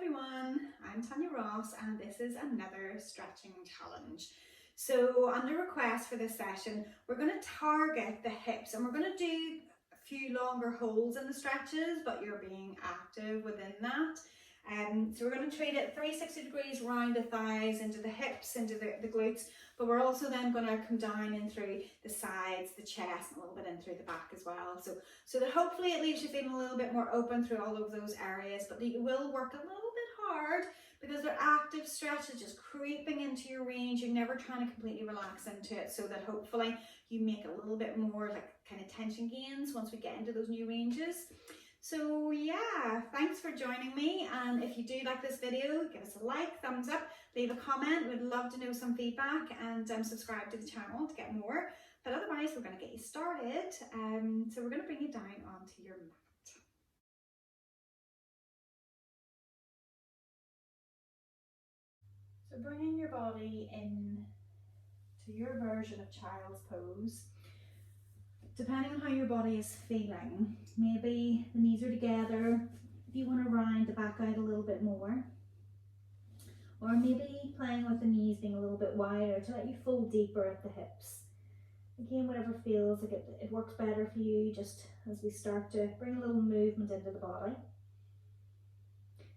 everyone, I'm Tanya Ross and this is another stretching challenge. So under request for this session, we're going to target the hips and we're going to do a few longer holds in the stretches, but you're being active within that. So we're going to treat it 360 degrees around the thighs, into the hips, into the glutes, but we're also then going to come down in through the sides, the chest, and a little bit in through the back as well. So that hopefully it leaves you feeling a little bit more open through all of those areas, but you will work a little bit hard because they're active stretches, just creeping into your range. You're never trying to completely relax into it, so that hopefully you make a little bit more like kind of tension gains once we get into those new ranges. So yeah, thanks for joining me, and if you do like this video, give us a like, thumbs up, leave a comment. We'd love to know some feedback, and subscribe to the channel to get more. But otherwise, we're going to get you started. So we're going to bring you down onto your mat. So bringing your body in to your version of child's pose. Depending on how your body is feeling, maybe the knees are together, if you want to round the back out a little bit more, or maybe playing with the knees being a little bit wider to let you fold deeper at the hips. Again, whatever feels like it works better for you, just as we start to bring a little movement into the body.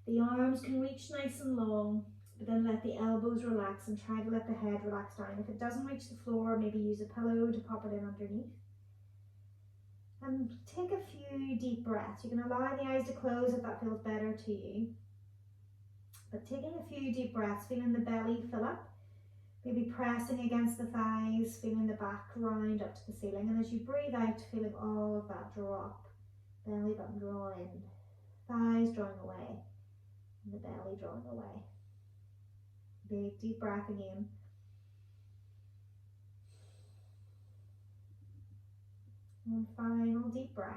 The arms can reach nice and long, but then let the elbows relax and try to let the head relax down. If it doesn't reach the floor, maybe use a pillow to pop it in underneath. And take a few deep breaths. You can allow the eyes to close if that feels better to you. But taking a few deep breaths, feeling the belly fill up, maybe pressing against the thighs, feeling the back round up to the ceiling. And as you breathe out, feeling all of that drop. Belly button draw in, thighs drawing away, and the belly drawing away. Big deep breath again. And final deep breath.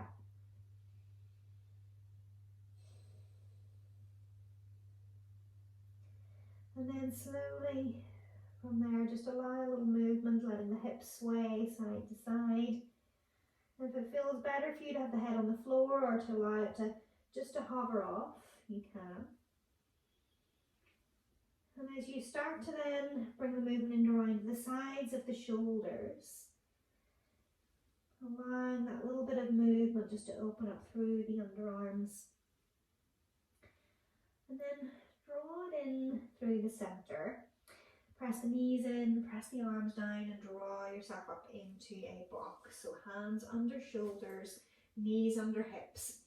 And then slowly from there, just allow a little movement, letting the hips sway side to side. And if it feels better for you to have the head on the floor or to allow it to hover off, you can. And as you start to then bring the movement in around the sides of the shoulders, allowing that little bit of movement just to open up through the underarms. And then draw it in through the center. Press the knees in, press the arms down, and draw yourself up into a block. So hands under shoulders, knees under hips.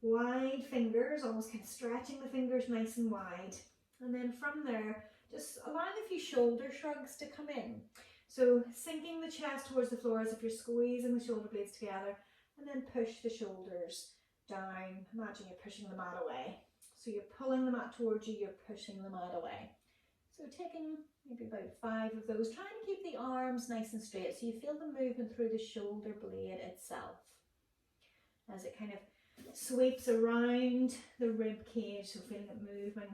Wide fingers, almost kind of stretching the fingers nice and wide. And then from there, just allowing a few shoulder shrugs to come in. So sinking the chest towards the floor as if you're squeezing the shoulder blades together, and then push the shoulders down. Imagine you're pushing the mat away. So you're pulling the mat towards you, you're pushing the mat away. So taking maybe about 5 of those, trying to keep the arms nice and straight so you feel the movement through the shoulder blade itself as it kind of sweeps around the rib cage, so feeling it moving,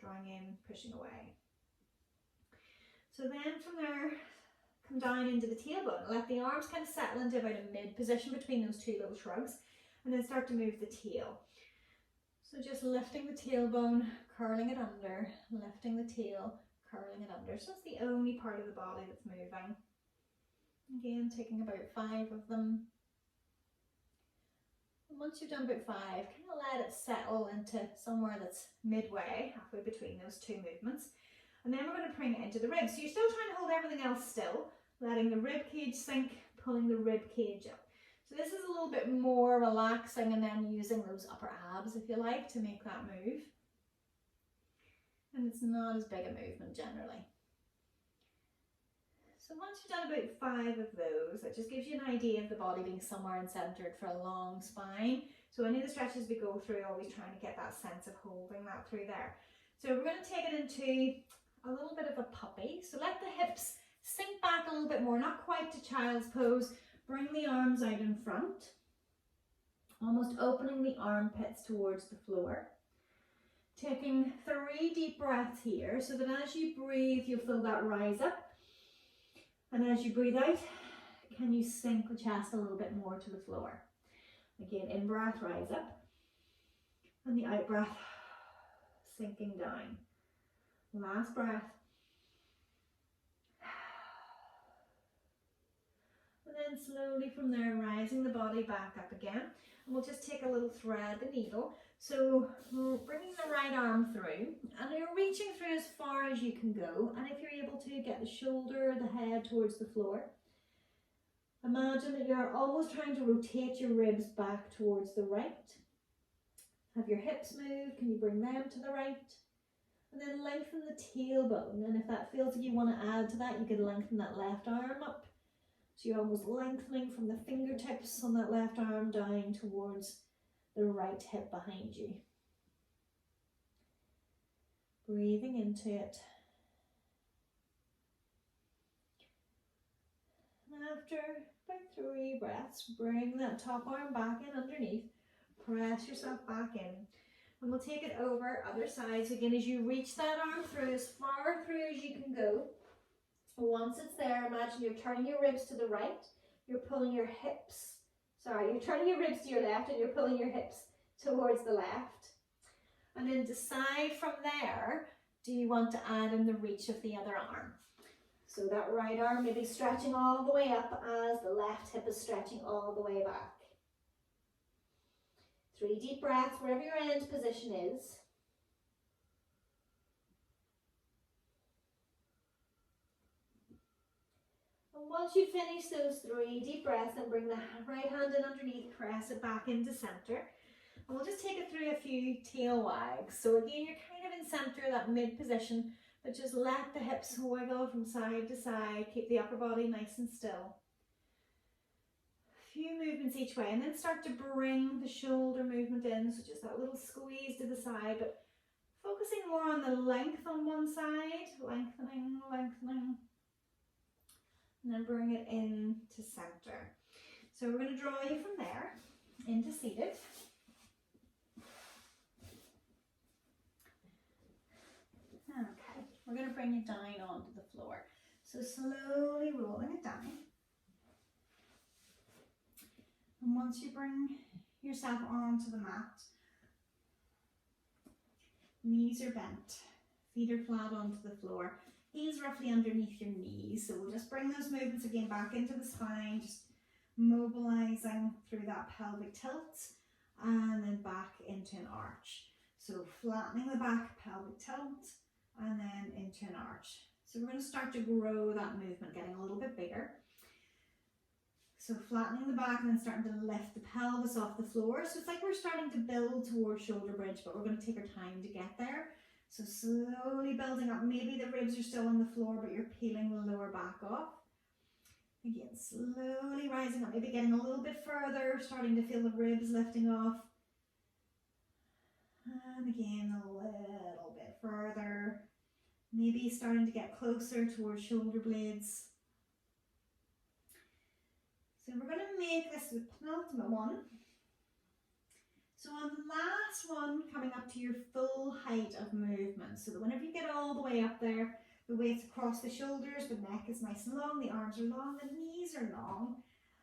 drawing in, pushing away. So then from there, come down into the tailbone. Let the arms kind of settle into about a mid position between those two little shrugs, and then start to move the tail. So just lifting the tailbone, curling it under, lifting the tail, curling it under. So that's the only part of the body that's moving. Again, taking about 5 of them. And once you've done about 5, kind of let it settle into somewhere that's midway, halfway between those two movements. And then we're going to bring it into the ribs. So you're still trying to hold everything else still, letting the rib cage sink, pulling the rib cage up. So this is a little bit more relaxing, and then using those upper abs, if you like, to make that move. And it's not as big a movement generally. So once you've done about 5 of those, that just gives you an idea of the body being somewhere and centered for a long spine. So any of the stretches we go through, always trying to get that sense of holding that through there. So we're going to take it into a little bit of a puppy. So let the hips sink back a little bit more, not quite to child's pose. Bring the arms out in front, almost opening the armpits towards the floor. Taking 3 deep breaths here, so that as you breathe, you'll feel that rise up. And as you breathe out, can you sink the chest a little bit more to the floor? Again, in breath, rise up. And the out breath, sinking down. Last breath. And then slowly from there, rising the body back up again. And we'll just take a little thread, the needle. So we're bringing the right arm through, and you're reaching through as far as you can go. And if you're able to get the shoulder, the head towards the floor, imagine that you're almost trying to rotate your ribs back towards the right. Have your hips moved? Can you bring them to the right? And then lengthen the tailbone. And if that feels like you want to add to that, you could lengthen that left arm up. So you're almost lengthening from the fingertips on that left arm down towards the right hip behind you. Breathing into it. And after about 3 breaths, bring that top arm back in underneath. Press yourself back in. And we'll take it over other sides again as you reach that arm through as far through as you can go. Once it's there, imagine you're turning your ribs to the right, you're pulling your hips, you're turning your ribs to your left and you're pulling your hips towards the left. And then decide from there, do you want to add in the reach of the other arm? So that right arm may be stretching all the way up as the left hip is stretching all the way back. 3 deep breaths wherever your end position is. And once you finish those 3 deep breaths, then bring the right hand in underneath, press it back into center. And we'll just take it through a few tail wags. So again, you're kind of in center, that mid position, but just let the hips wiggle from side to side. Keep the upper body nice and still. A few movements each way, and then start to bring the shoulder movement in. So just that little squeeze to the side, but focusing more on the length on one side, lengthening, lengthening. And then bring it into center. So we're going to draw you from there into seated. Okay, we're going to bring you down onto the floor. So slowly rolling it down. And once you bring yourself onto the mat, knees are bent, feet are flat onto the floor. Heels roughly underneath your knees, so we'll just bring those movements again back into the spine, just mobilizing through that pelvic tilt and then back into an arch. So flattening the back, pelvic tilt, and then into an arch. So we're going to start to grow that movement, getting a little bit bigger. So flattening the back and then starting to lift the pelvis off the floor. So it's like we're starting to build towards shoulder bridge, but we're going to take our time to get there. So slowly building up, maybe the ribs are still on the floor, but you're peeling the lower back off. Again, slowly rising up, maybe getting a little bit further, starting to feel the ribs lifting off. And again, a little bit further, maybe starting to get closer towards shoulder blades. So we're going to make this the penultimate one. So on the last one, coming up to your full height of movement, so that whenever you get all the way up there, the weight's across the shoulders, the neck is nice and long, the arms are long, the knees are long,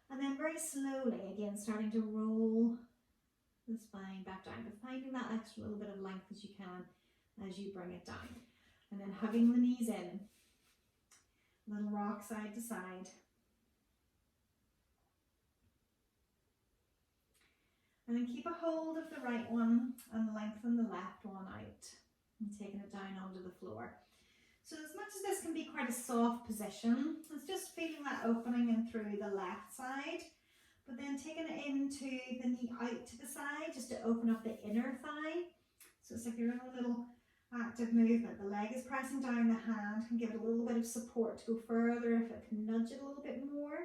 and then very slowly, again, starting to roll the spine back down, but finding that extra little bit of length as you can as you bring it down. And then hugging the knees in, little rock side to side. And then keep a hold of the right one and lengthen the left one out and taking it down onto the floor. So as much as this can be quite a soft position, it's just feeling that opening in through the left side, but then taking it into the knee out to the side just to open up the inner thigh. So it's like you're in a little active movement. The leg is pressing down, the hand can give it a little bit of support to go further if it can nudge it a little bit more.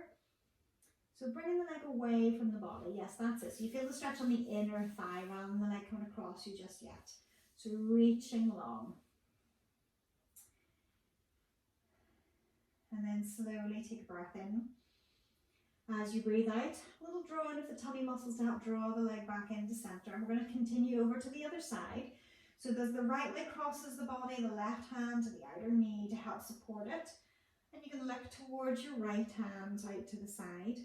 So bringing the leg away from the body, yes, that's it. So you feel the stretch on the inner thigh rather than the leg coming across you just yet. So reaching long. And then slowly take a breath in. As you breathe out, a little drawing of the tummy muscles to help draw the leg back into center. And we're going to continue over to the other side. So as the right leg crosses the body, the left hand to the outer knee to help support it. And you can look towards your right hand out to the side.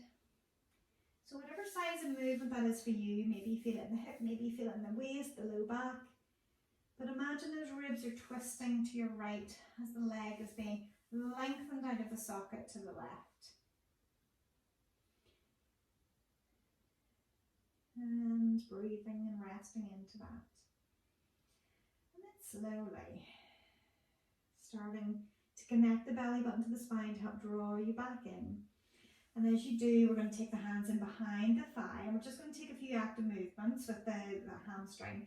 So whatever size of movement that is for you, maybe you feel it in the hip, maybe you feel it in the waist, the low back. But imagine imagine those ribs are twisting to your right as the leg is being lengthened out of the socket to the left. And breathing and resting into that. And then slowly starting to connect the belly button to the spine to help draw you back in. And as you do, we're going to take the hands in behind the thigh, and we're just going to take a few active movements with the hamstring.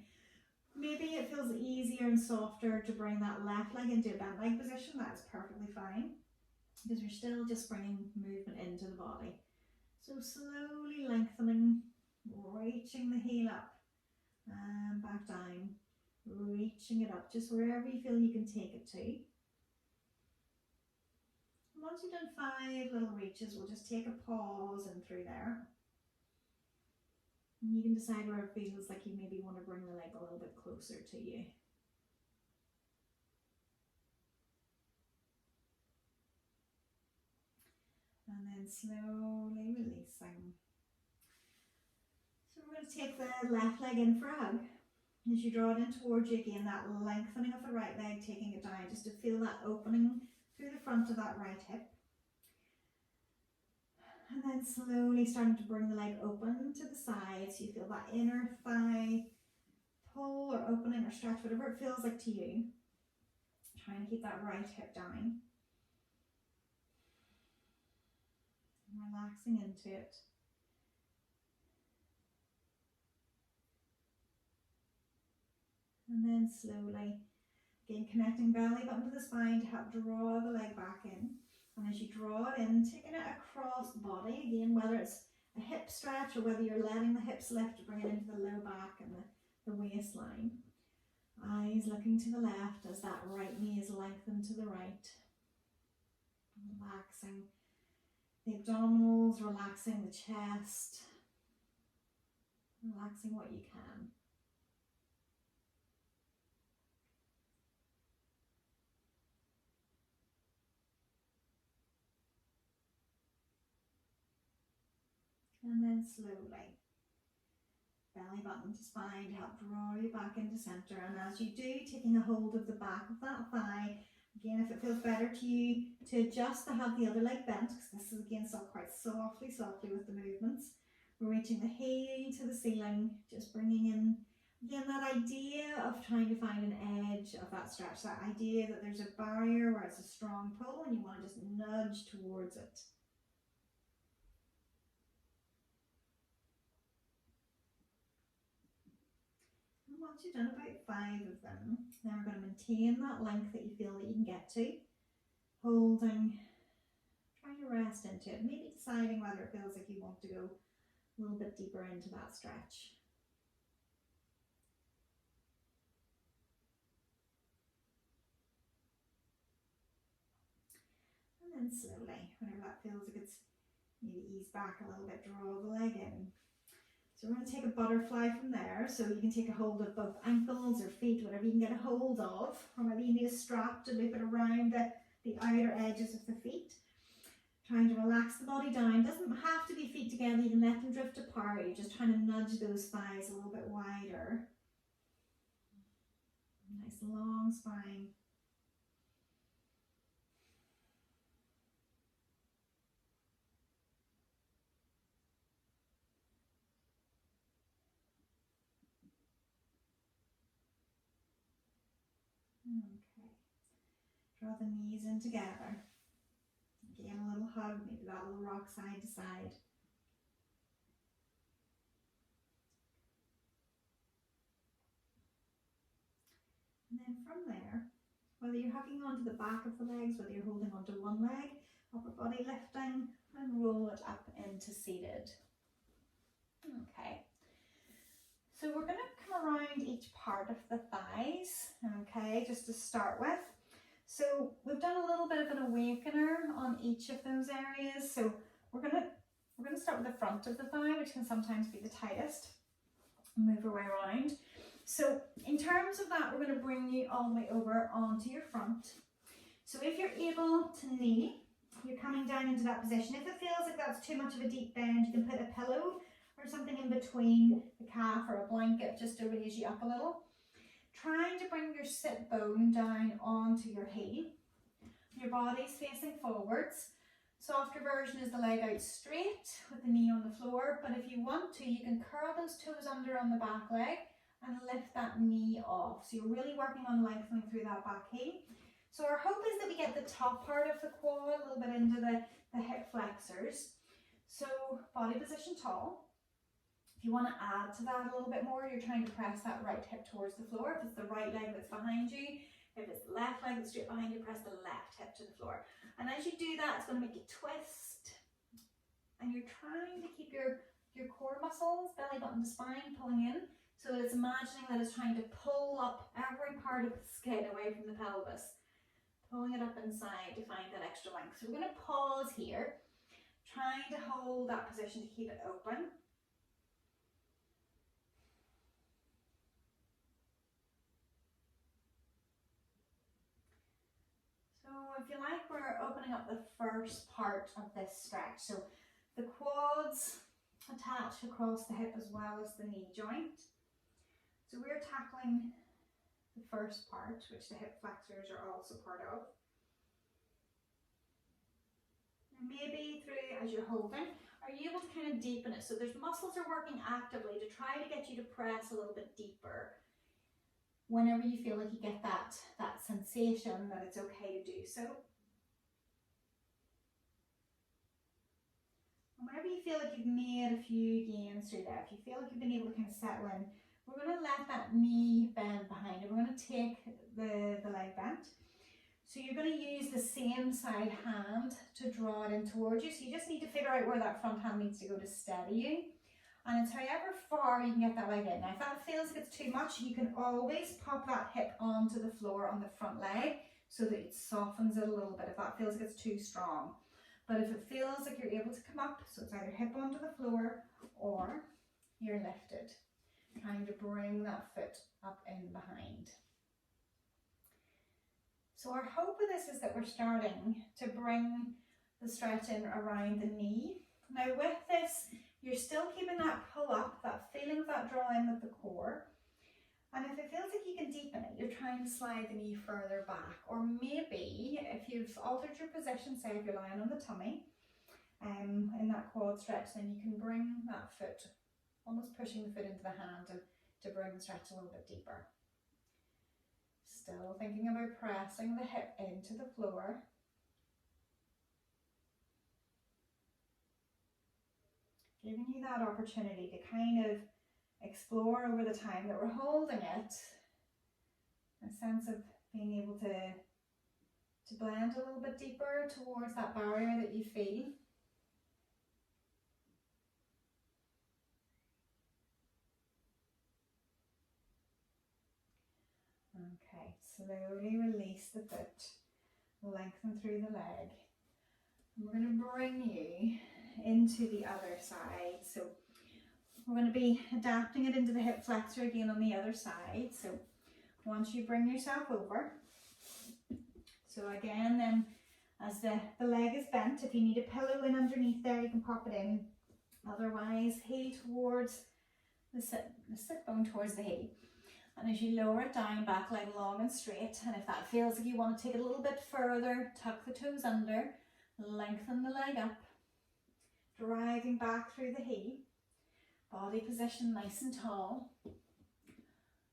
Maybe it feels easier and softer to bring that left leg into a bent leg position. That's perfectly fine, because we're still just bringing movement into the body. So slowly lengthening, reaching the heel up and back down, reaching it up, just wherever you feel you can take it to. Once you've done 5 little reaches, we'll just take a pause in through there. And you can decide where it feels like you maybe want to bring the leg a little bit closer to you. And then slowly releasing. So we're going to take the left leg in for a hug. As you draw it in towards you again, that lengthening of the right leg, taking it down just to feel that opening through the front of that right hip. And then slowly starting to bring the leg open to the side, so you feel that inner thigh pull or opening or stretch, whatever it feels like to you. Trying to keep that right hip down. And relaxing into it. And then slowly, again, connecting belly button to the spine to help draw the leg back in. And as you draw it in, taking it across the body, again, whether it's a hip stretch or whether you're letting the hips lift to bring it into the low back and the waistline. Eyes looking to the left as that right knee is lengthened to the right. Relaxing the abdominals, relaxing the chest, relaxing what you can. And then slowly, belly button to spine to help draw you back into center. And as you do, taking a hold of the back of that thigh. Again, if it feels better to you to adjust to have the other leg bent, because this is again still quite softly with the movements. We're reaching the heel to the ceiling, just bringing in, again, that idea of trying to find an edge of that stretch, that idea that there's a barrier where it's a strong pull and you want to just nudge towards it. Once you've done about 5 of them, then we're going to maintain that length that you feel that you can get to, holding, trying to rest into it, maybe deciding whether it feels like you want to go a little bit deeper into that stretch. And then slowly, whenever that feels like it's, maybe ease back a little bit, draw the leg in. So we're going to take a butterfly from there, so you can take a hold of both ankles or feet, whatever you can get a hold of, or maybe you need a strap to loop it around the outer edges of the feet. Trying to relax the body down. Doesn't have to be feet together, you can let them drift apart. You're just trying to nudge those thighs a little bit wider. Nice long spine. Okay, draw the knees in together. Again, a little hug, maybe that little rock side to side. And then from there, whether you're hugging onto the back of the legs, whether you're holding onto one leg, upper body lifting, and roll it up into seated. Okay. So we're going to come around each part of the thighs, okay, just to start with. So we've done a little bit of an awakener on each of those areas. So we're going to start with the front of the thigh, which can sometimes be the tightest. Move our way around. So in terms of that, we're going to bring you all the way over onto your front. So if you're able to kneel, you're coming down into that position. If it feels like that's too much of a deep bend, you can put a pillow or something in between the calf or a blanket just to raise you up a little. Trying to bring your sit bone down onto your heel. Your body's facing forwards. Softer version is the leg out straight with the knee on the floor, but if you want to, you can curl those toes under on the back leg and lift that knee off. So you're really working on lengthening through that back heel. So our hope is that we get the top part of the quad a little bit into the hip flexors. So body position tall. If you want to add to that a little bit more, you're trying to press that right hip towards the floor. If it's the right leg that's behind you, if it's the left leg that's straight behind you, press the left hip to the floor. And as you do that, it's going to make you twist. And you're trying to keep your core muscles, belly button to spine, pulling in. So it's imagining that it's trying to pull up every part of the skin away from the pelvis. Pulling it up inside to find that extra length. So we're going to pause here, trying to hold that position to keep it open. So if you like, we're opening up the first part of this stretch. So the quads attach across the hip as well as the knee joint. So we're tackling the first part, which the hip flexors are also part of. And maybe through, as you're holding, are you able to kind of deepen it? So there's muscles are working actively to try to get you to press a little bit deeper. Whenever you feel like you get that sensation that it's okay to do so. And whenever you feel like you've made a few gains through that, if you feel like you've been able to kind of settle in, we're going to let that knee bend behind it. We're going to take the leg bent. So you're going to use the same side hand to draw it in towards you. So you just need to figure out where that front hand needs to go to steady you. And it's however far you can get that leg in. Now if that feels like it's too much, you can always pop that hip onto the floor on the front leg so that it softens it a little bit if that feels like it's too strong. But if it feels like you're able to come up, so it's either hip onto the floor or you're lifted, trying to bring that foot up in behind. So our hope with this is that we're starting to bring the stretch in around the knee. Now with this, you're still keeping that pull up, that feeling of that draw in with the core. And if it feels like you can deepen it, you're trying to slide the knee further back. Or maybe if you've altered your position, say if you're lying on the tummy, in that quad stretch, then you can bring that foot, almost pushing the foot into the hand to bring the stretch a little bit deeper. Still thinking about pressing the hip into the floor. Giving you that opportunity to kind of explore over the time that we're holding it, a sense of being able to blend a little bit deeper towards that barrier that you feel. Okay, slowly release the foot, lengthen through the leg. And we're going to bring you into the other side. So we're going to be adapting it into the hip flexor again on the other side. So once you bring yourself over, so again then as the leg is bent, if you need a pillow in underneath there, you can pop it in. Otherwise, heel towards the sit bone towards the heel. And as you lower it down, back leg long and straight, and if that feels like you want to take it a little bit further, tuck the toes under, lengthen the leg up, driving back through the heel, body position nice and tall.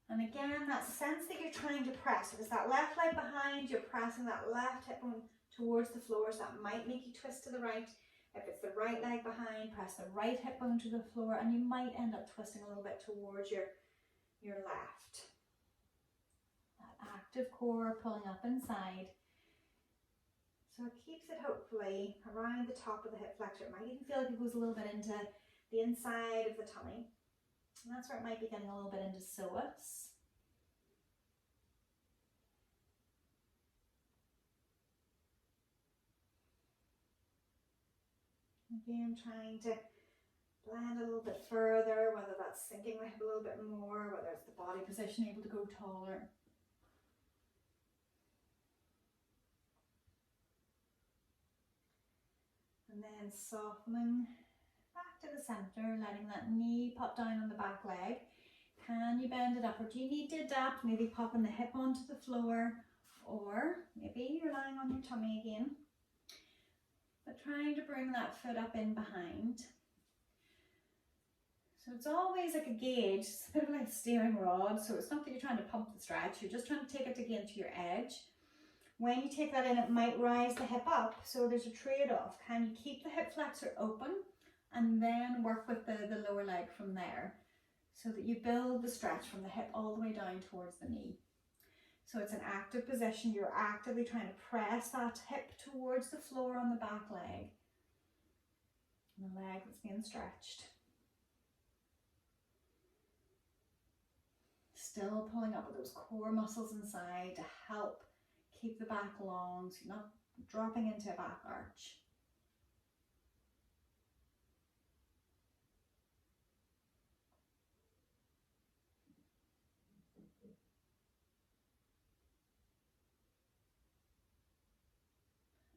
And again, that sense that you're trying to press, if it's that left leg behind, you're pressing that left hip bone towards the floor, so that might make you twist to the right. If it's the right leg behind, press the right hip bone to the floor, and you might end up twisting a little bit towards your left. That active core pulling up inside. So it keeps it hopefully around the top of the hip flexor. It might even feel like it goes a little bit into the inside of the tummy. And that's where it might be getting a little bit into psoas. Again, trying to blend a little bit further, whether that's sinking the hip a little bit more, whether it's the body position able to go taller. And then softening back to the center, letting that knee pop down on the back leg. Can you bend it up, or do you need to adapt, maybe popping the hip onto the floor, or maybe you're lying on your tummy again, but trying to bring that foot up in behind. So it's always like a gauge, it's a bit of like a steering rod, so it's not that you're trying to pump the stretch, you're just trying to take it again to your edge. When you take that in, it might rise the hip up, so there's a trade-off. Can you keep the hip flexor open and then work with the lower leg from there, so that you build the stretch from the hip all the way down towards the knee. So it's an active position, you're actively trying to press that hip towards the floor on the back leg, and the leg that's being stretched. Still pulling up with those core muscles inside to help keep the back long, so you're not dropping into a back arch.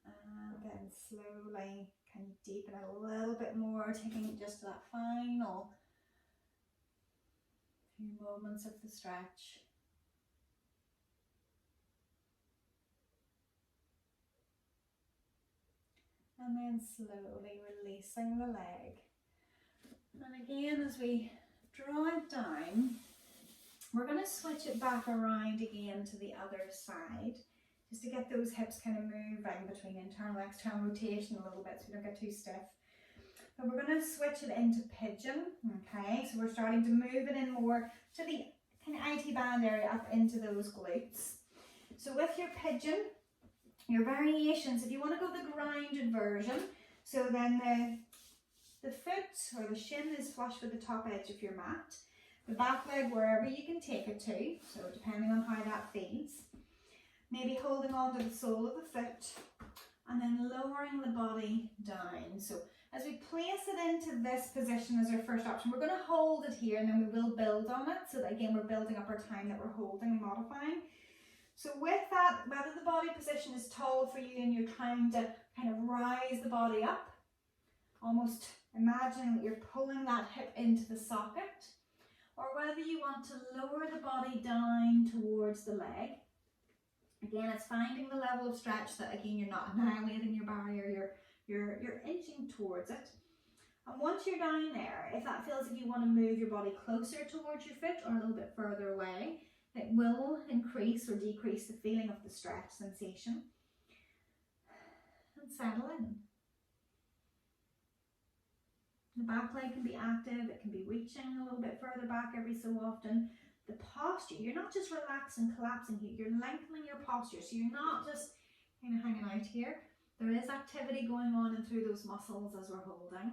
And then slowly, can you deepen it a little bit more, taking it just to that final few moments of the stretch. And then slowly releasing the leg. And again, as we draw it down, we're going to switch it back around again to the other side, just to get those hips kind of moving between internal and external rotation a little bit so we don't get too stiff. But we're going to switch it into pigeon, okay? So we're starting to move it in more to the kind of IT band area up into those glutes. So with your pigeon, your variations, if you want to go the grounded version, so then the foot or the shin is flush with the top edge of your mat, the back leg wherever you can take it to, so depending on how that feels. Maybe holding on to the sole of the foot and then lowering the body down. So as we place it into this position as our first option, we're going to hold it here and then we will build on it, so that again we're building up our time that we're holding and modifying. So with that, whether the body position is tall for you and you're trying to kind of rise the body up, almost imagining that you're pulling that hip into the socket, or whether you want to lower the body down towards the leg. Again, it's finding the level of stretch that again you're not annihilating your barrier, you're inching towards it. And once you're down there, if that feels like you want to move your body closer towards your foot or a little bit further away, it will increase or decrease the feeling of the stretch sensation. And settle in. The back leg can be active, it can be reaching a little bit further back every so often. The posture, you're not just relaxing, collapsing here, you're lengthening your posture, so you're not just kind of hanging out here. There is activity going on in through those muscles as we're holding.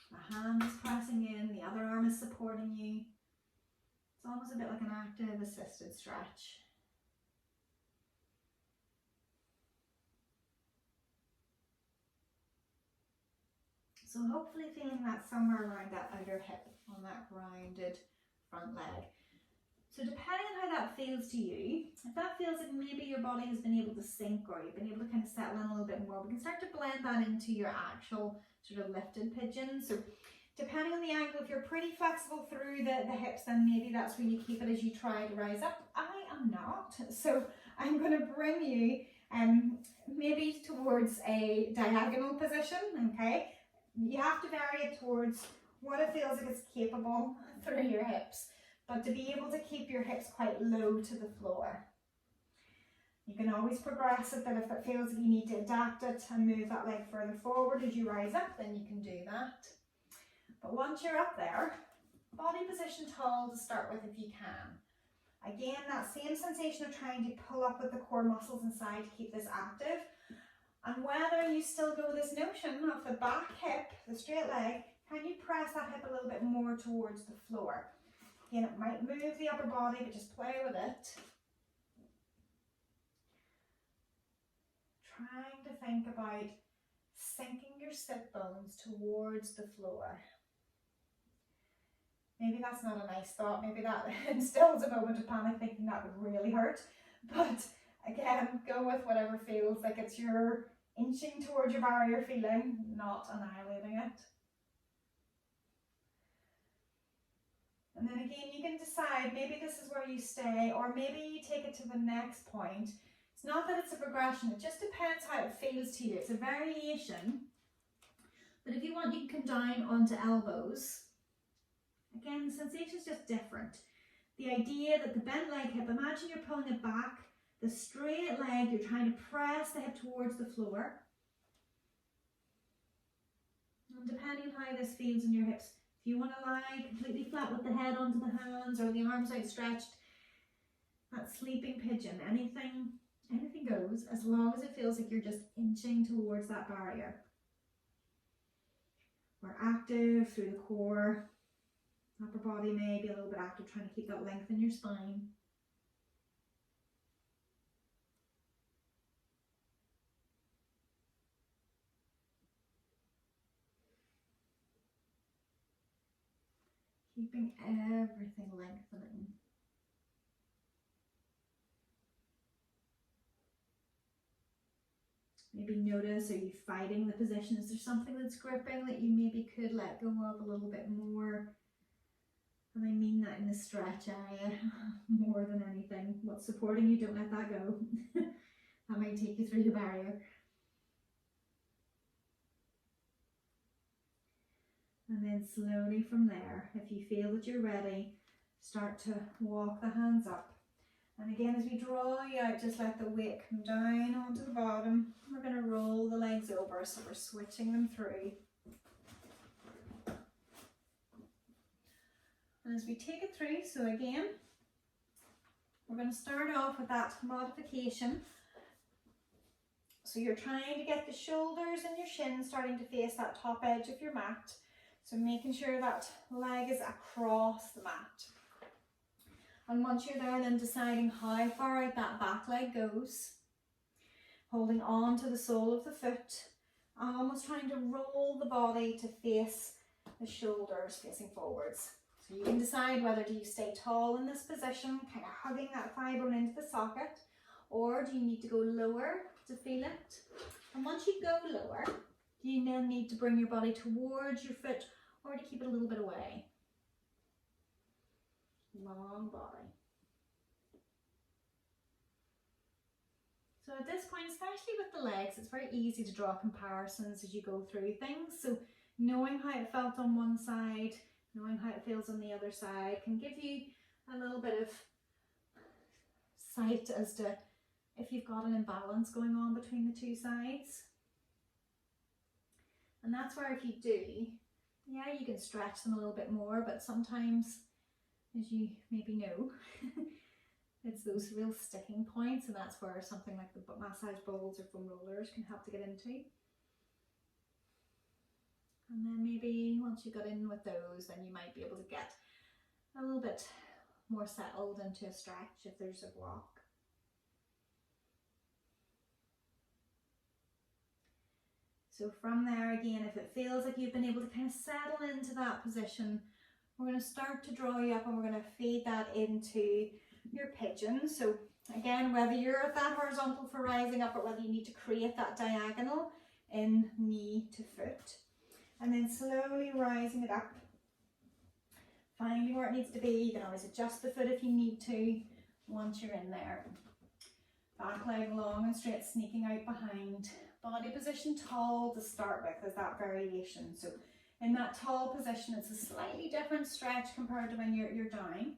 The hand is pressing in, the other arm is supporting you. It's almost a bit like an active assisted stretch. So hopefully feeling that somewhere around that outer hip on that grounded front leg. So depending on how that feels to you, if that feels like maybe your body has been able to sink or you've been able to kind of settle in a little bit more, we can start to blend that into your actual sort of lifted pigeon. So depending on the angle, if you're pretty flexible through the hips, then maybe that's where you keep it as you try to rise up. I am not. So I'm going to bring you maybe towards a diagonal position, okay? You have to vary it towards what it feels like it's capable through your hips, but to be able to keep your hips quite low to the floor. You can always progress it, but if it feels like you need to adapt it and move that leg further forward as you rise up, then you can do that. But once you're up there, body position tall to start with if you can. Again, that same sensation of trying to pull up with the core muscles inside to keep this active. And whether you still go with this notion of the back hip, the straight leg, can you press that hip a little bit more towards the floor? Again, it might move the upper body, but just play with it. Trying to think about sinking your sit bones towards the floor. Maybe that's not a nice thought, maybe that instills a moment of panic thinking that would really hurt. But again, go with whatever feels like it's your inching towards your barrier feeling, not annihilating it. And then again, you can decide, maybe this is where you stay, or maybe you take it to the next point. It's not that it's a progression, it just depends how it feels to you. It's a variation. But if you want, you can come down onto elbows. Again, the sensation is just different. The idea that the bent leg hip, imagine you're pulling it back, the straight leg, you're trying to press the hip towards the floor. And depending on how this feels in your hips, if you want to lie completely flat with the head onto the hands or the arms outstretched, that sleeping pigeon, anything goes, as long as it feels like you're just inching towards that barrier. We're active through the core. Upper body may be a little bit active, trying to keep that length in your spine. Keeping everything lengthening. Maybe notice, are you fighting the position? Is there something that's gripping that you maybe could let go of a little bit more? And I mean that in the stretch area more than anything. What's supporting you, don't let that go. That might take you through your barrier. And then slowly from there, if you feel that you're ready, start to walk the hands up. And again, as we draw you out, just let the weight come down onto the bottom. We're going to roll the legs over, so we're switching them through. And as we take it through, so again, we're going to start off with that modification. So you're trying to get the shoulders and your shins starting to face that top edge of your mat. So making sure that leg is across the mat. And once you're there, then deciding how far out that back leg goes. Holding on to the sole of the foot. And almost trying to roll the body to face the shoulders facing forwards. So you can decide whether do you stay tall in this position, kind of hugging that thigh bone into the socket, or do you need to go lower to feel it? And once you go lower, do you then need to bring your body towards your foot, or to keep it a little bit away? Long body. So at this point, especially with the legs, it's very easy to draw comparisons as you go through things. So knowing how it felt on one side, knowing how it feels on the other side can give you a little bit of sight as to if you've got an imbalance going on between the two sides. And that's where if you do, yeah, you can stretch them a little bit more, but sometimes, as you maybe know, it's those real sticking points, and that's where something like the massage balls or foam rollers can help to get into. And then maybe once you got in with those, then you might be able to get a little bit more settled into a stretch if there's a block. So from there again, if it feels like you've been able to kind of settle into that position, we're going to start to draw you up and we're going to feed that into your pigeon. So again, whether you're at that horizontal for rising up or whether you need to create that diagonal in knee to foot. And then slowly rising it up, finding where it needs to be. You can always adjust the foot if you need to once you're in there. Back leg long and straight, sneaking out behind. Body position tall to start with, there's that variation. So in that tall position, it's a slightly different stretch compared to when you're down.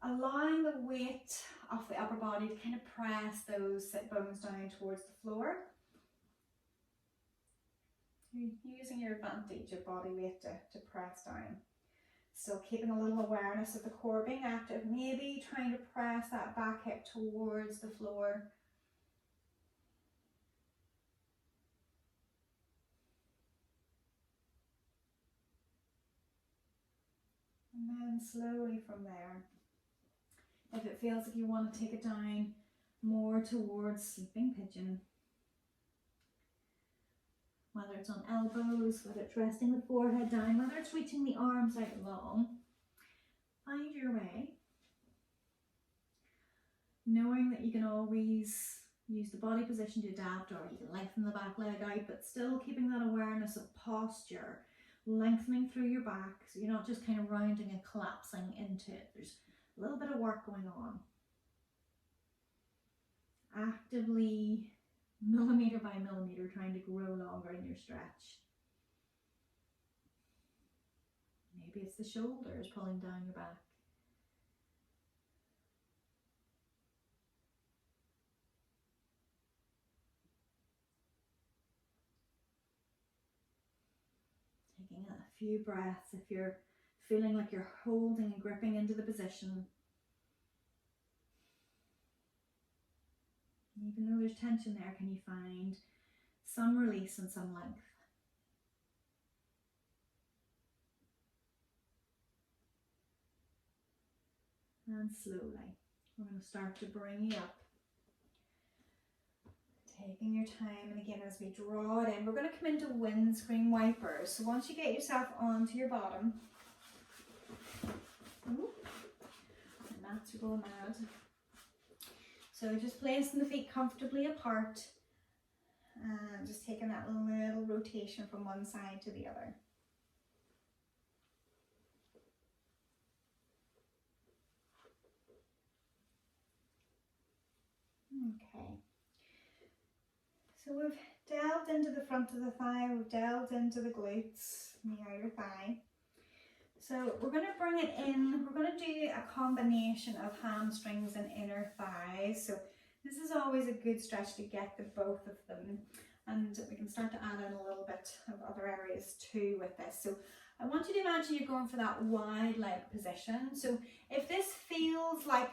Allowing the weight of the upper body to kind of press those sit bones down towards the floor. Using your advantage of body weight to press down. Still keeping a little awareness of the core being active. Maybe trying to press that back hip towards the floor. And then slowly from there, if it feels like you want to take it down more towards sleeping pigeon. Whether it's on elbows, whether it's resting the forehead down, whether it's reaching the arms out long, find your way. Knowing that you can always use the body position to adapt, or you can lengthen the back leg out, but still keeping that awareness of posture. lengthening through your back, so you're not just kind of rounding and collapsing into it. There's a little bit of work going on. Actively, millimeter by millimeter, trying to grow longer in your stretch. Maybe it's the shoulders pulling down your back. Taking a few breaths if you're feeling like you're holding and gripping into the position. Even though there's tension there, can you find some release and some length? And slowly, we're going to start to bring you up. Taking your time, and again, as we draw it in, we're going to come into windscreen wipers. So once you get yourself onto your bottom, and that's going mad. So just placing the feet comfortably apart and just taking that little rotation from one side to the other. Okay. So we've delved into the front of the thigh, we've delved into the glutes and the outer thigh. So we're going to bring it in, we're going to do a combination of hamstrings and inner thighs. So this is always a good stretch to get the both of them. And we can start to add in a little bit of other areas too with this. So I want you to imagine you're going for that wide leg position. So if this feels like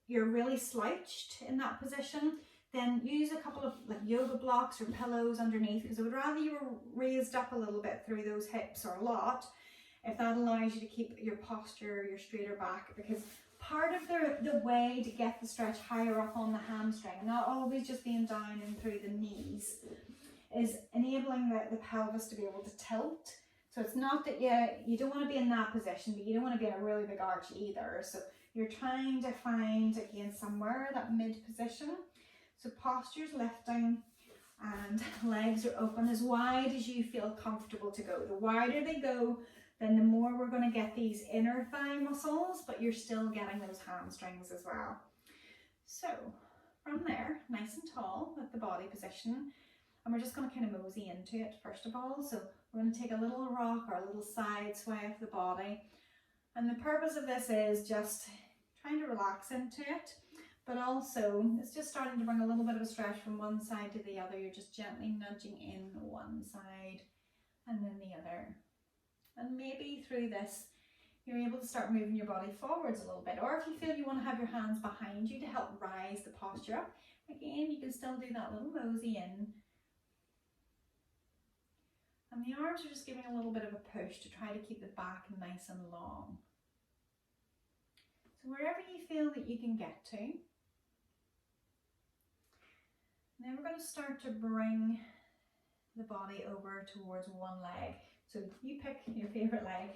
you're really slouched in that position, then use a couple of like yoga blocks or pillows underneath, because I would rather you were raised up a little bit through those hips, or a lot, if that allows you to keep your posture, your straighter back. Because part of the way to get the stretch higher up on the hamstring, and not always just being down and through the knees, is enabling the pelvis to be able to tilt. So it's not that you don't want to be in that position, but you don't want to be in a really big arch either. So you're trying to find, again, somewhere that mid position. So posture's lifting and legs are open as wide as you feel comfortable to go. The wider they go, then the more we're going to get these inner thigh muscles, but you're still getting those hamstrings as well. So from there, nice and tall with the body position, and we're just going to kind of mosey into it first of all. So we're going to take a little rock or a little side sway of the body, and the purpose of this is just trying to relax into it, but also it's just starting to bring a little bit of a stretch from one side to the other. You're just gently nudging in one side and then the other. And maybe through this, you're able to start moving your body forwards a little bit. Or if you feel you want to have your hands behind you to help rise the posture up, again, you can still do that little mosey in. And the arms are just giving a little bit of a push to try to keep the back nice and long. So wherever you feel that you can get to. Now we're going to start to bring the body over towards one leg. So you pick your favorite leg,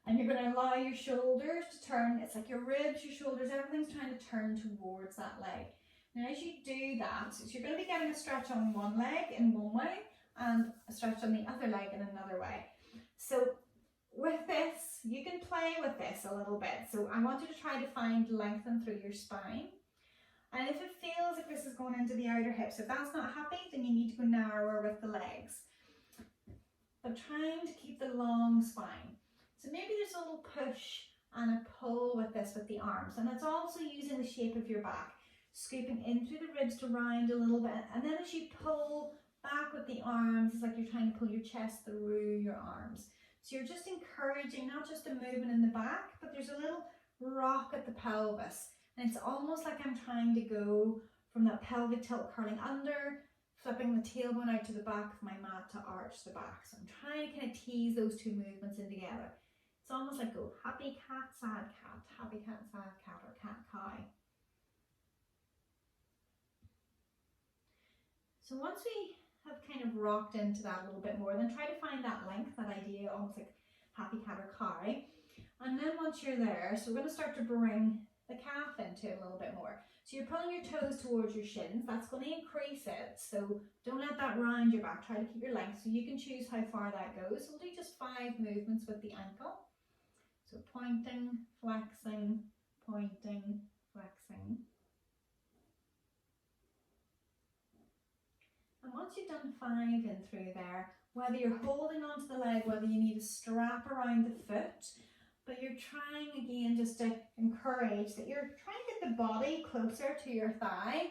and you're going to allow your shoulders to turn. It's like your ribs, your shoulders, everything's trying to turn towards that leg. Now as you do that, so you're going to be getting a stretch on one leg in one way and a stretch on the other leg in another way. So with this, you can play with this a little bit. So I want you to try to find lengthen through your spine. And if it feels like this is going into the outer hips, if that's not happy, then you need to go narrower with the legs. But trying to keep the long spine. So maybe there's a little push and a pull with this with the arms. And it's also using the shape of your back, scooping in through the ribs to round a little bit. And then as you pull back with the arms, it's like you're trying to pull your chest through your arms. So you're just encouraging not just a movement in the back, but there's a little rock at the pelvis. And it's almost like I'm trying to go from that pelvic tilt curling under, flipping the tailbone out to the back of my mat to arch the back. So I'm trying to kind of tease those two movements in together. It's almost like go happy cat, sad cat, happy cat, sad cat, or cat, cow. So once we have kind of rocked into that a little bit more, then try to find that length, that idea, almost like happy cat or cow. And then once you're there, so we're going to start to bring the calf into it a little bit more. So you're pulling your toes towards your shins. That's going to increase it. So don't let that round your back. Try to keep your length so you can choose how far that goes. So we'll do just 5 movements with the ankle. So pointing, flexing, pointing, flexing. And once you've done 5 in through there, whether you're holding onto the leg, whether you need a strap around the foot, but you're trying again just to encourage that you're trying to get the body closer to your thigh,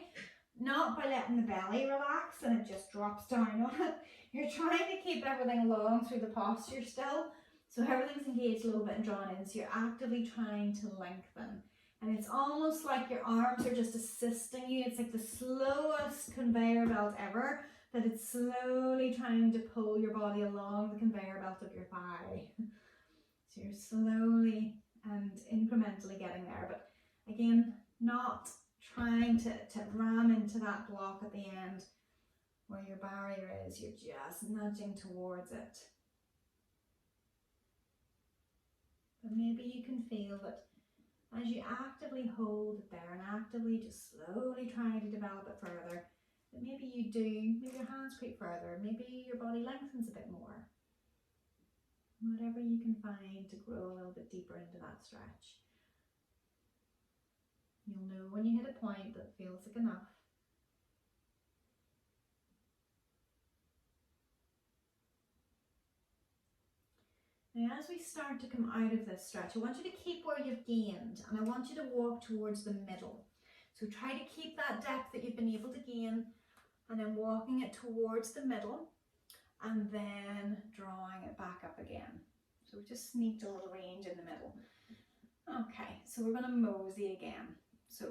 not by letting the belly relax and it just drops down on it. You're trying to keep everything along through the posture still, so everything's engaged a little bit and drawn in, so you're actively trying to lengthen. And it's almost like your arms are just assisting you. It's like the slowest conveyor belt ever, that it's slowly trying to pull your body along the conveyor belt of your thigh. So you're slowly and incrementally getting there, but again, not trying to ram into that block at the end where your barrier is. You're just nudging towards it. But maybe you can feel that as you actively hold it there and actively just slowly trying to develop it further, that maybe your hands creep further, maybe your body lengthens a bit more. Whatever you can find to grow a little bit deeper into that stretch. You'll know when you hit a point that feels like enough. Now as we start to come out of this stretch, I want you to keep where you've gained and I want you to walk towards the middle. So try to keep that depth that you've been able to gain and then walking it towards the middle and then drawing it back up again. So we just sneaked a little range in the middle. Okay, so we're going to mosey again. So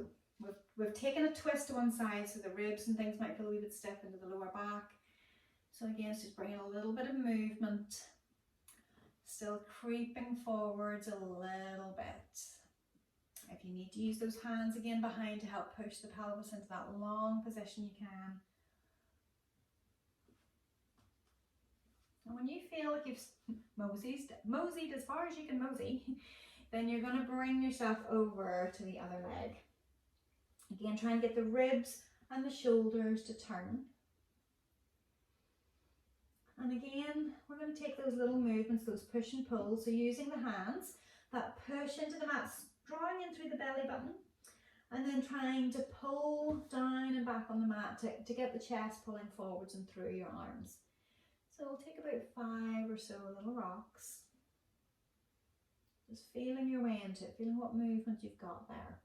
we've taken a twist to one side so the ribs and things might feel a wee bit stiff into the lower back. So again, it's just bringing a little bit of movement. Still creeping forwards a little bit. If you need to use those hands again behind to help push the pelvis into that long position, you can. And when you feel like you've moseyed as far as you can mosey, then you're going to bring yourself over to the other leg. Again, try and get the ribs and the shoulders to turn. And again, we're going to take those little movements, those push and pull. So using the hands, that push into the mat, drawing in through the belly button, and then trying to pull down and back on the mat to get the chest pulling forwards and through your arms. So we'll take about 5 or so little rocks. Just feeling your way into it, feeling what movement you've got there.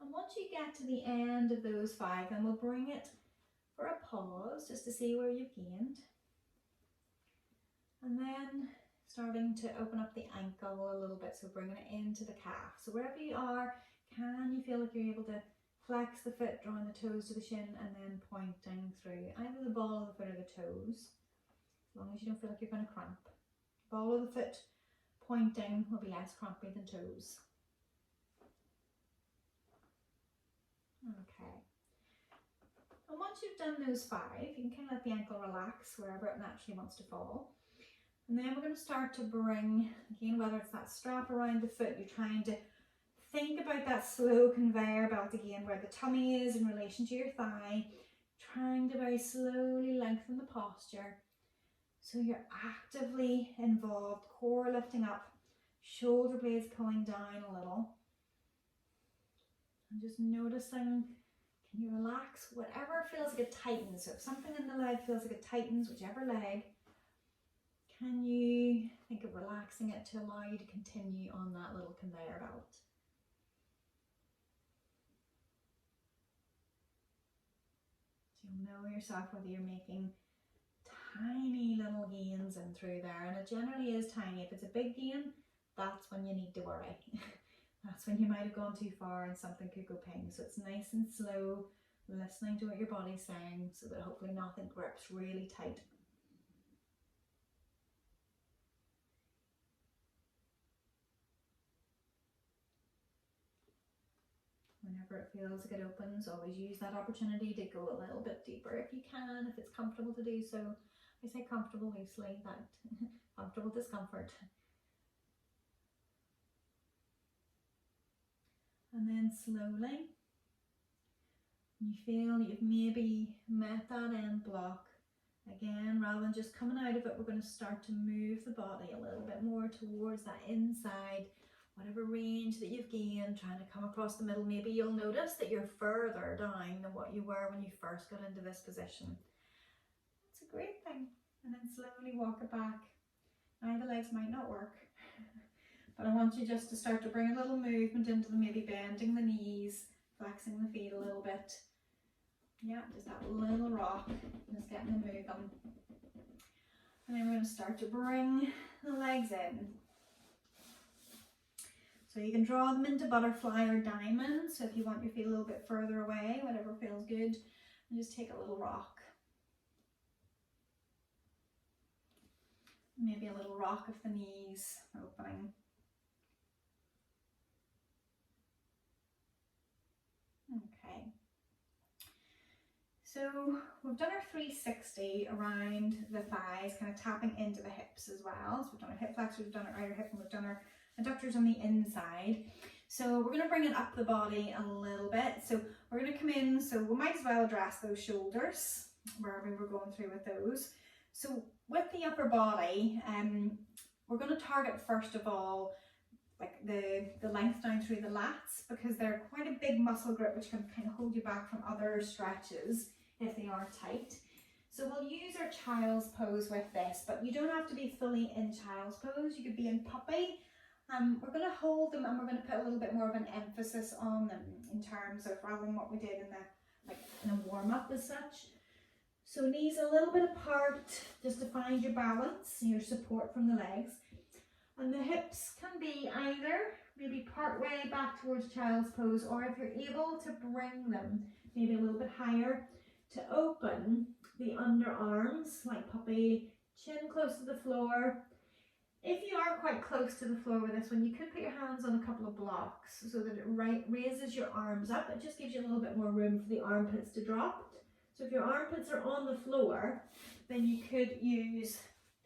And once you get to the end of those 5, then we'll bring it for a pause just to see where you've gained. And then starting to open up the ankle a little bit, so bringing it into the calf. So wherever you are, can you feel like you're able to flex the foot, drawing the toes to the shin and then pointing through either the ball of the foot or the toes, as long as you don't feel like you're going to cramp. Ball of the foot pointing will be less crampy than toes. Okay. And once you've done those 5, you can kind of let the ankle relax wherever it naturally wants to fall. And then we're going to start to bring, again, whether it's that strap around the foot, you're trying to think about that slow conveyor belt again, where the tummy is in relation to your thigh, trying to very slowly lengthen the posture. So you're actively involved, core lifting up, shoulder blades pulling down a little. And just noticing, can you relax? Whatever feels like it tightens. So if something in the leg feels like it tightens, whichever leg, can you think of relaxing it to allow you to continue on that little conveyor belt? So you'll know yourself whether you're making tiny little gains in through there, and it generally is tiny. If it's a big gain, that's when you need to worry. That's when you might have gone too far and something could go ping. So it's nice and slow, listening to what your body's saying so that hopefully nothing grips really tight. Whenever it feels like it opens, always use that opportunity to go a little bit deeper if you can, if it's comfortable to do so. I say comfortable loosely, that comfortable discomfort. And then slowly, you feel you've maybe met that end block. Again, rather than just coming out of it, we're going to start to move the body a little bit more towards that inside, whatever range that you've gained, trying to come across the middle. Maybe you'll notice that you're further down than what you were when you first got into this position. It's a great thing. And then slowly walk it back. Now the legs might not work, but I want you just to start to bring a little movement into them, maybe bending the knees, flexing the feet a little bit. Yeah, just that little rock, just getting them moving. And then we're going to start to bring the legs in. So you can draw them into butterfly or diamond. So if you want your feet a little bit further away, whatever feels good, and just take a little rock. Maybe a little rock of the knees opening. Okay. So we've done our 360 around the thighs, kind of tapping into the hips as well. So we've done our hip flexors, we've done our outer hip, and we've done our adductors on the inside. So we're going to bring it up the body a little bit. So we're going to come in, so we might as well address those shoulders, wherever we're going through with those. So with the upper body, we're going to target first of all like the length down through the lats, because they're quite a big muscle grip which can kind of hold you back from other stretches if they are tight. So we'll use our child's pose with this, but you don't have to be fully in child's pose. You could be in puppy. We're going to hold them and we're going to put a little bit more of an emphasis on them in terms of rather than what we did in a warm up as such. So knees a little bit apart just to find your balance, your support from the legs. And the hips can be either maybe part way back towards child's pose, or if you're able to bring them maybe a little bit higher to open the underarms like puppy, chin close to the floor. If you are quite close to the floor with this one, you could put your hands on a couple of blocks so that it raises your arms up. It just gives you a little bit more room for the armpits to drop. So if your armpits are on the floor, then you could use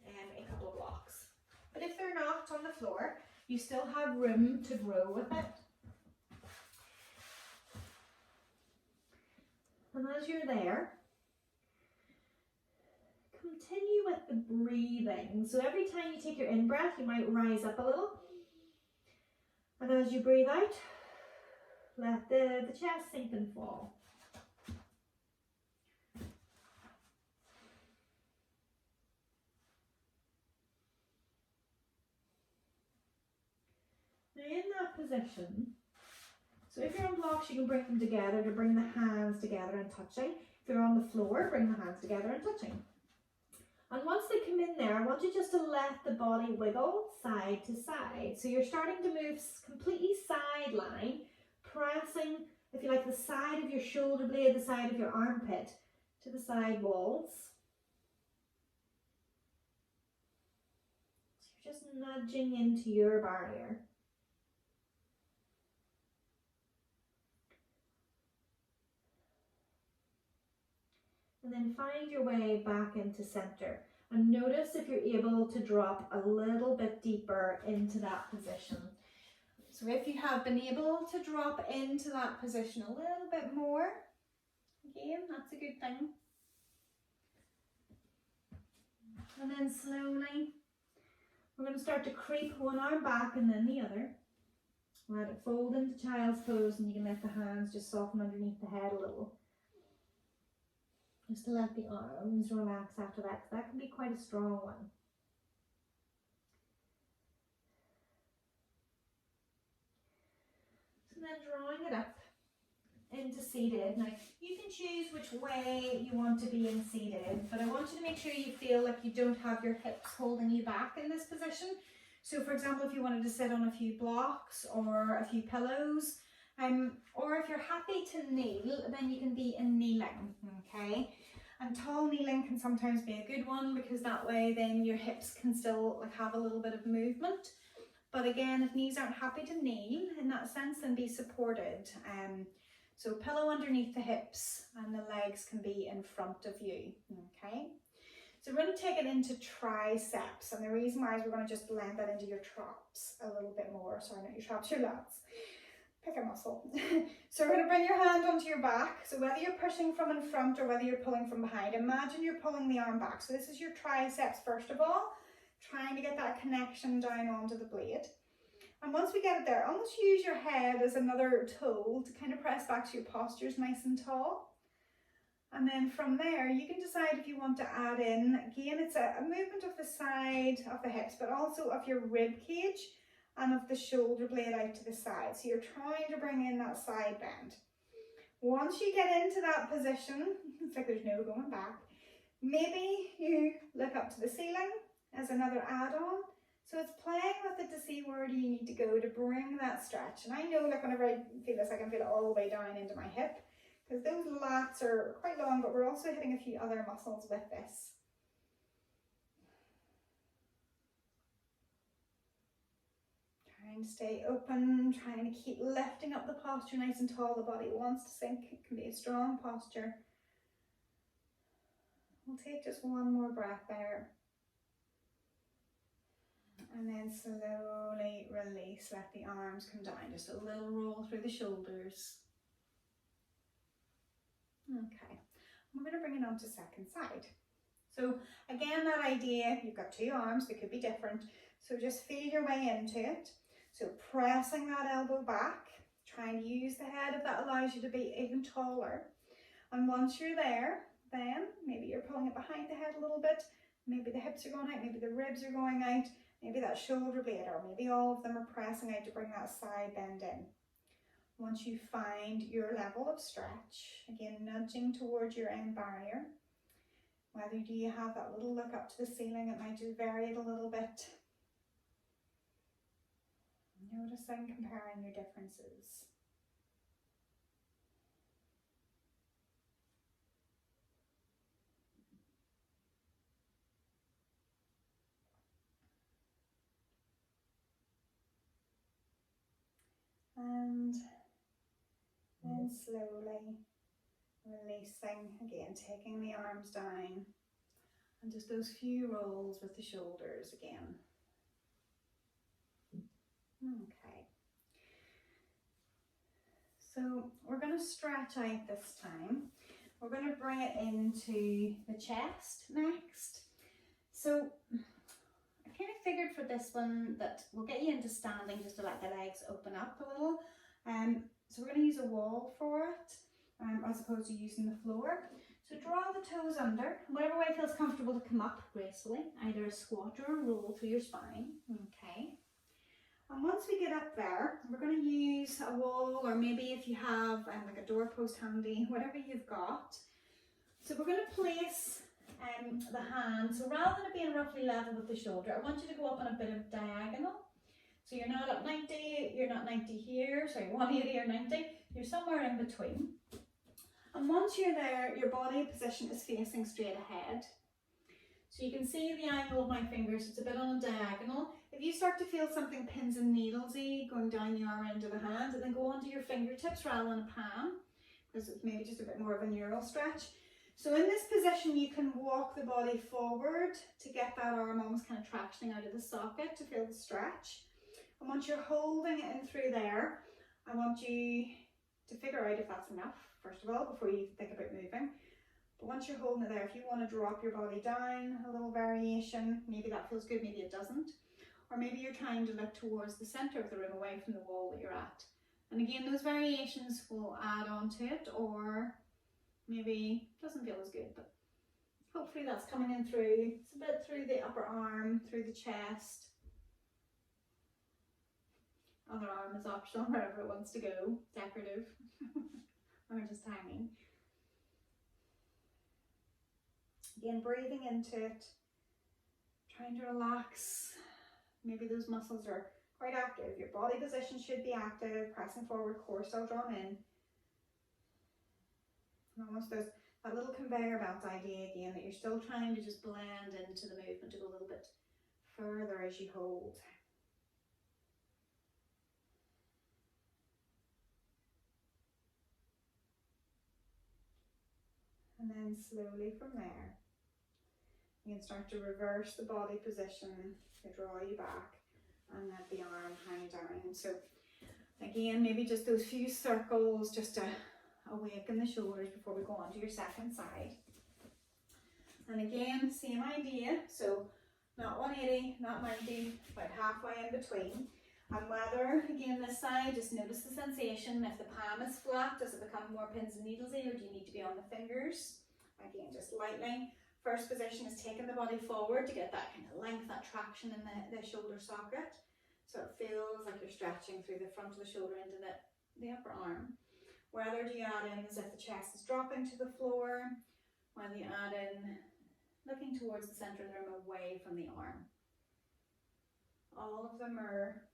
a couple of blocks. But if they're not on the floor, you still have room to grow with it. And as you're there, continue with the breathing. So every time you take your in-breath, you might rise up a little. And as you breathe out, let the chest sink and fall. Now in that position, so if you're on blocks, you can bring them together to bring the hands together and touching. If you're on the floor, bring the hands together and touching. And once they come in there, I want you just to let the body wiggle side to side. So you're starting to move completely sideline, pressing, if you like, the side of your shoulder blade, the side of your armpit to the side walls. So you're just nudging into your barrier. And then find your way back into center. And notice if you're able to drop a little bit deeper into that position. So if you have been able to drop into that position a little bit more, again, that's a good thing. And then slowly, we're going to start to creep one arm back and then the other. Let it fold into child's pose, and you can let the hands just soften underneath the head a little. Just to let the arms relax after that, because that can be quite a strong one. So then drawing it up into seated. Now you can choose which way you want to be in seated, but I want you to make sure you feel like you don't have your hips holding you back in this position. So for example, if you wanted to sit on a few blocks or a few pillows, or if you're happy to kneel, then you can be in kneeling, okay? And tall kneeling can sometimes be a good one, because that way then your hips can still have a little bit of movement. But again, if knees aren't happy to kneel in that sense, then be supported. So pillow underneath the hips and the legs can be in front of you, okay? So we're going to take it into triceps, and the reason why is we're going to just blend that into your traps a little bit more. Sorry, not your traps, your lats. Pick a muscle. So we're going to bring your hand onto your back. So whether you're pushing from in front or whether you're pulling from behind, imagine you're pulling the arm back. So this is your triceps first of all, trying to get that connection down onto the blade. And once we get it there, almost use your head as another tool to kind of press back so your posture's nice and tall. And then from there, you can decide if you want to add in, again, it's a movement of the side of the hips, but also of your rib cage and of the shoulder blade out to the side. So you're trying to bring in that side bend. Once you get into that position, it's like there's no going back. Maybe you look up to the ceiling as another add-on. So it's playing with it to see where do you need to go to bring that stretch. And I know like whenever I feel this, I can feel it all the way down into my hip, because those lats are quite long, but we're also hitting a few other muscles with this. Trying to stay open, trying to keep lifting up the posture nice and tall. The body wants to sink. It can be a strong posture. We'll take just one more breath there. And then slowly release, let the arms come down. Just a little roll through the shoulders. Okay, we're going to bring it on to second side. So again, that idea, you've got two arms, they could be different. So just feel your way into it. So pressing that elbow back, trying to use the head if that allows you to be even taller. And once you're there, then maybe you're pulling it behind the head a little bit. Maybe the hips are going out, maybe the ribs are going out, maybe that shoulder blade, or maybe all of them are pressing out to bring that side bend in. Once you find your level of stretch, again, nudging towards your end barrier. Whether do you have that little look up to the ceiling, it might just vary it a little bit. Noticing, comparing your differences. And then slowly releasing, again, taking the arms down, and just those few rolls with the shoulders again. Okay. So we're going to stretch out this time. We're going to bring it into the chest next. So I kind of figured for this one that we'll get you into standing just to let the legs open up a little. So we're going to use a wall for it, as opposed to using the floor. So draw the toes under, whatever way feels comfortable to come up gracefully, either a squat or a roll through your spine. Okay. And once we get up there, we're going to use a wall, or maybe if you have like a doorpost handy, whatever you've got. So we're going to place the hand, so rather than it being roughly level with the shoulder, I want you to go up on a bit of diagonal. So you're not up 90, you're not 90 here, sorry, 180 or 90, you're somewhere in between. And once you're there, your body position is facing straight ahead. So you can see the angle of my fingers, it's a bit on a diagonal. If you start to feel something pins and needlesy going down the arm end of the hand, and then go onto your fingertips rather than a palm, because it's maybe just a bit more of a neural stretch. So in this position, you can walk the body forward to get that arm almost kind of tractioning out of the socket to feel the stretch. And once you're holding it in through there, I want you to figure out if that's enough, first of all, before you think about moving. But once you're holding it there, if you want to drop your body down, a little variation, maybe that feels good, maybe it doesn't. Or maybe you're trying to look towards the centre of the room, away from the wall that you're at. And again, those variations will add on to it, or maybe it doesn't feel as good, but hopefully that's coming in through. It's a bit through the upper arm, through the chest. Other arm is optional, wherever it wants to go, decorative, or just hanging. Again, breathing into it, trying to relax. Maybe those muscles are quite active. Your body position should be active, pressing forward, core still drawn in. And almost there's that little conveyor belt idea again, that you're still trying to just blend into the movement to go a little bit further as you hold. And then slowly from there, You can start to reverse the body position to draw you back and let the arm hang down. So again, maybe just those few circles just to awaken the shoulders before we go on to your second side. And again, same idea. So not 180, not 90, about halfway in between. And whether, again, this side, just notice the sensation. If the palm is flat, does it become more pins and needlesy, or do you need to be on the fingers? Again, just lightly. First position is taking the body forward to get that kind of length, that traction in the shoulder socket. So it feels like you're stretching through the front of the shoulder into the upper arm. Whether do you add in as if the chest is dropping to the floor, whether you add in looking towards the center of the room away from the arm. All of them are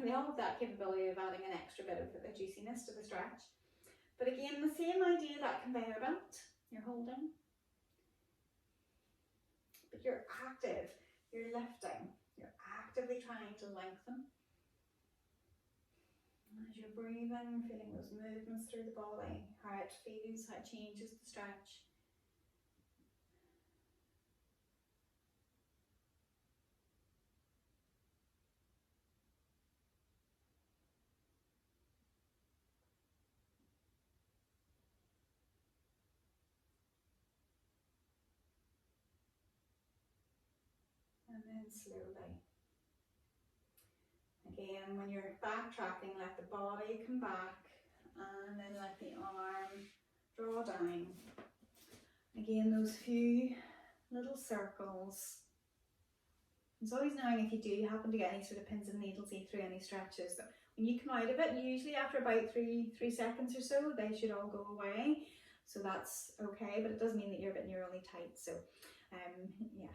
they all have that capability of adding an extra bit of juiciness to the stretch. But again, the same idea, that conveyor belt you're holding. But you're active, you're lifting, you're actively trying to lengthen. As you're breathing, feeling those movements through the body, how it feels, how it changes the stretch. And then slowly. Again, when you're backtracking, let the body come back and then let the arm draw down. Again, those few little circles. It's always knowing if you do happen to get any sort of pins and needles through any stretches, that when you come out of it, usually after about three seconds or so, they should all go away. So that's okay, but it does mean that you're a bit neurally tight. So yeah,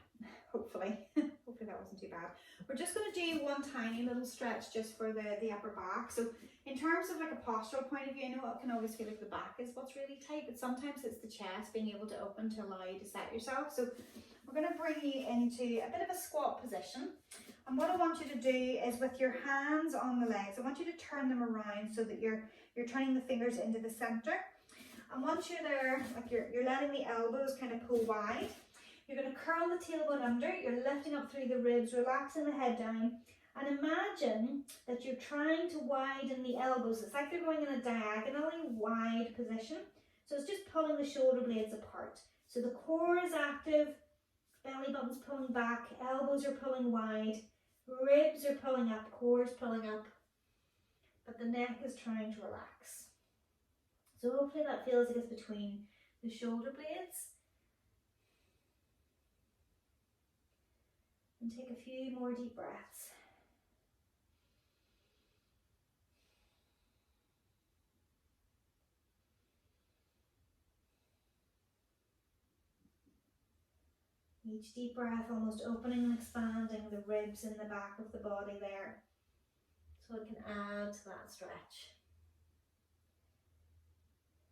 hopefully that wasn't too bad. We're just going to do one tiny little stretch just for the upper back. So in terms of like a postural point of view, I know it can always feel like the back is what's really tight, but sometimes it's the chest being able to open to allow you to set yourself. So we're going to bring you into a bit of a squat position. And what I want you to do is with your hands on the legs, I want you to turn them around so that you're turning the fingers into the center. And once you're there, like you're letting the elbows kind of pull wide. You're going to curl the tailbone under, you're lifting up through the ribs, relaxing the head down, and imagine that you're trying to widen the elbows. It's like they're going in a diagonally wide position. So it's just pulling the shoulder blades apart. So the core is active, belly button's pulling back, elbows are pulling wide, ribs are pulling up, core is pulling up, but the neck is trying to relax. So hopefully that feels like it's between the shoulder blades. And take a few more deep breaths. Each deep breath almost opening and expanding the ribs in the back of the body there, so it can add to that stretch.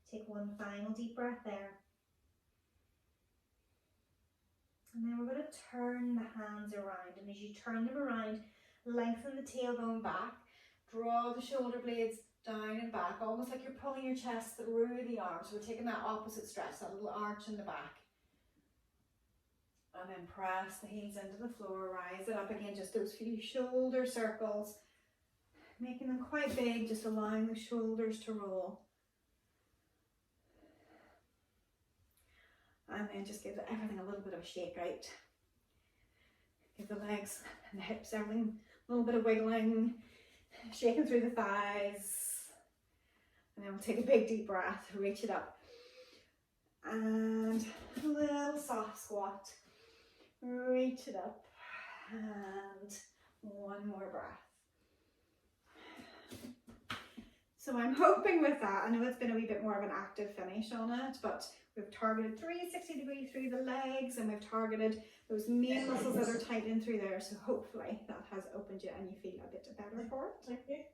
Take one final deep breath there. And then we're going to turn the hands around, and as you turn them around, lengthen the tailbone back, draw the shoulder blades down and back, almost like you're pulling your chest through the arms. So we're taking that opposite stretch, that little arch in the back. And then press the heels into the floor, rise it up again, just those few shoulder circles, making them quite big, just allowing the shoulders to roll. And then just give everything a little bit of a shake out. Give the legs and the hips everything a little bit of wiggling, shaking through the thighs. And then we'll take a big deep breath, reach it up. And a little soft squat. Reach it up. And one more breath. So I'm hoping with that, I know it's been a wee bit more of an active finish on it, but we've targeted 360 degrees through the legs, and we've targeted those main muscles that are tight in through there. So hopefully that has opened you and you feel a bit better for it.